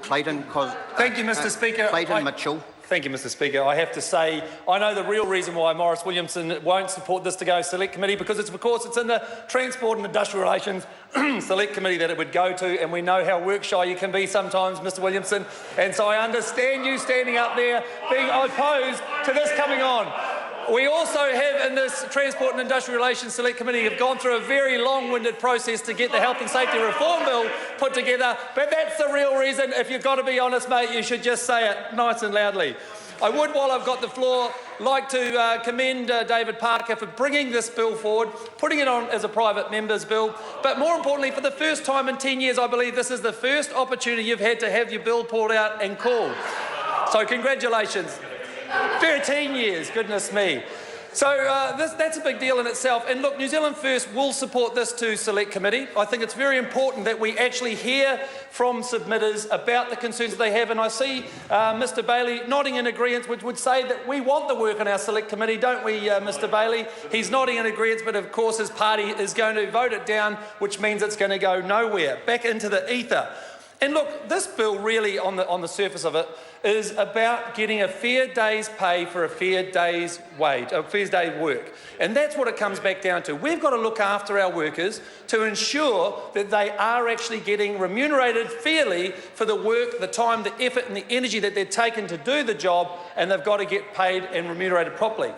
Clayton, Thank you, Mr. Speaker. Clayton Mitchell. Thank you, Mr. Speaker. I have to say, I know the real reason why Maurice Williamson won't support this to go Select Committee, because it's in the Transport and Industrial Relations Select Committee that it would go to, and we know how work-shy you can be sometimes, Mr. Williamson, and so I understand you standing up there being opposed to this coming on. We also have in this Transport and Industrial Relations Select Committee have gone through a very long-winded process to get the Health and Safety Reform Bill put together, but that's the real reason. If you've got to be honest, mate, you should just say it nice and loudly. I would, while I've got the floor, like to commend David Parker for bringing this bill forward, putting it on as a private member's bill, but more importantly, for the first time in 10 years, I believe this is the first opportunity you've had to have your bill pulled out and called. So congratulations. 13 years, goodness me. So that's a big deal in itself. And look, New Zealand First will support this to Select Committee. I think it's very important that we actually hear from submitters about the concerns that they have. And I see Mr. Bailey nodding in agreement, which would say that we want the work on our Select Committee, don't we, Mr. Bailey? He's nodding in agreement, but of course his party is going to vote it down, which means it's going to go nowhere, back into the ether. And look, this bill really, on the surface of it, is about getting a fair day's pay for a fair day's wage, a fair day's work. And that's what it comes back down to. We've got to look after our workers to ensure that they are actually getting remunerated fairly for the work, the time, the effort and the energy that they're taking to do the job, and they've got to get paid and remunerated properly.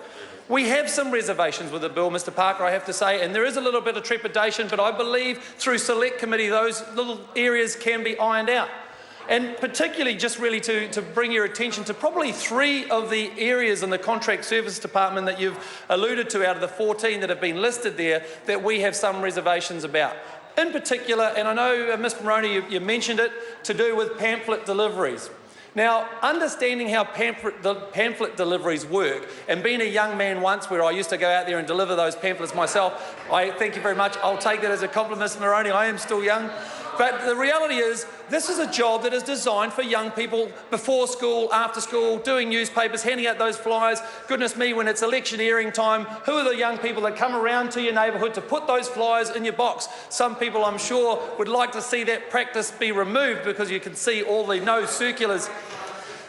We have some reservations with the bill, Mr. Parker, I have to say, and there is a little bit of trepidation, but I believe through Select Committee those little areas can be ironed out. And particularly just really to bring your attention to probably 3 of the areas in the Contract Services Department that you've alluded to out of the 14 that have been listed there that we have some reservations about. In particular, and I know, Mr. Moroney, you mentioned it, to do with pamphlet deliveries. Now, understanding how pamphlet deliveries work, and being a young man once where I used to go out there and deliver those pamphlets myself, I thank you very much. I'll take that as a compliment, Mr. Moroney. I am still young. But the reality is, this is a job that is designed for young people before school, after school, doing newspapers, handing out those flyers. Goodness me, when it's electioneering time, who are the young people that come around to your neighbourhood to put those flyers in your box? Some people, I'm sure, would like to see that practice be removed because you can see all the no circulars.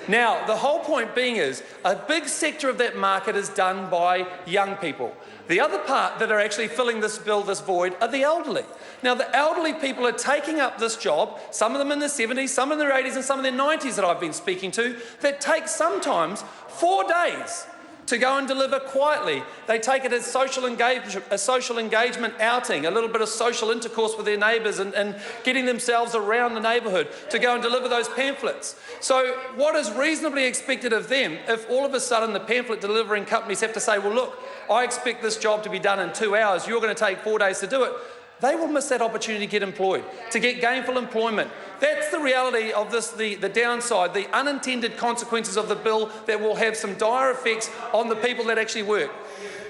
Now, the whole point being is a big sector of that market is done by young people. The other part that are actually filling this void, are the elderly. Now, the elderly people are taking up this job, some of them in their 70s, some in their 80s and some in their 90s that I've been speaking to, that take sometimes 4 days to go and deliver quietly. They take it as a social engagement outing, a little bit of social intercourse with their neighbours and getting themselves around the neighbourhood to go and deliver those pamphlets. So what is reasonably expected of them if all of a sudden the pamphlet delivering companies have to say, well, look, I expect this job to be done in 2 hours, you're going to take 4 days to do it? They will miss that opportunity to get employed, to get gainful employment. That's the reality of this, the downside, the unintended consequences of the bill that will have some dire effects on the people that actually work.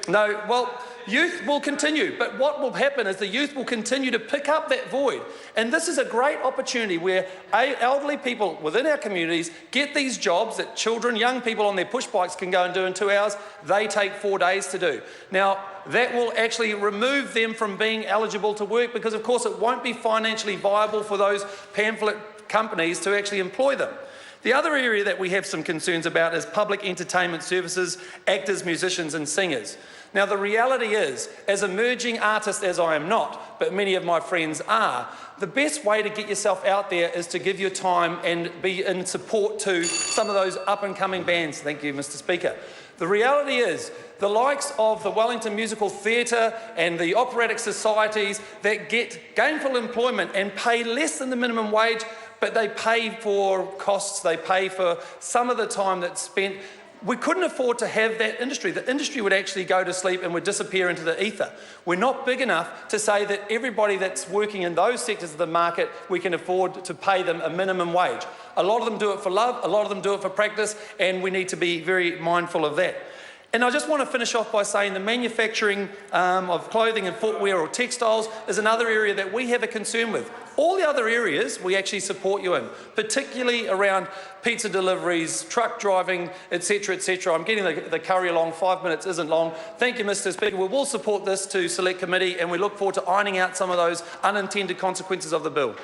No, well, youth will continue, but what will happen is the youth will continue to pick up that void. And this is a great opportunity where elderly people within our communities get these jobs that children, young people on their push bikes can go and do in 2 hours. They take 4 days to do. Now, that will actually remove them from being eligible to work because, of course, it won't be financially viable for those pamphlet companies to actually employ them. The other area that we have some concerns about is public entertainment services, actors, musicians and singers. Now, the reality is, as emerging artist as I am not, but many of my friends are, the best way to get yourself out there is to give your time and be in support to some of those up-and-coming bands. Thank you, Mr. Speaker. The reality is, the likes of the Wellington Musical Theatre and the operatic societies that get gainful employment and pay less than the minimum wage, but they pay for costs, they pay for some of the time that's spent. We couldn't afford to have that industry. The industry would actually go to sleep and would disappear into the ether. We're not big enough to say that everybody that's working in those sectors of the market, we can afford to pay them a minimum wage. A lot of them do it for love, a lot of them do it for practice, and we need to be very mindful of that. And I just want to finish off by saying the manufacturing of clothing and footwear or textiles is another area that we have a concern with. All the other areas we actually support you in, particularly around pizza deliveries, truck driving, etc., etc. I'm getting the curry along. 5 minutes isn't long. Thank you, Mr. Speaker. We will support this to Select Committee and we look forward to ironing out some of those unintended consequences of the bill.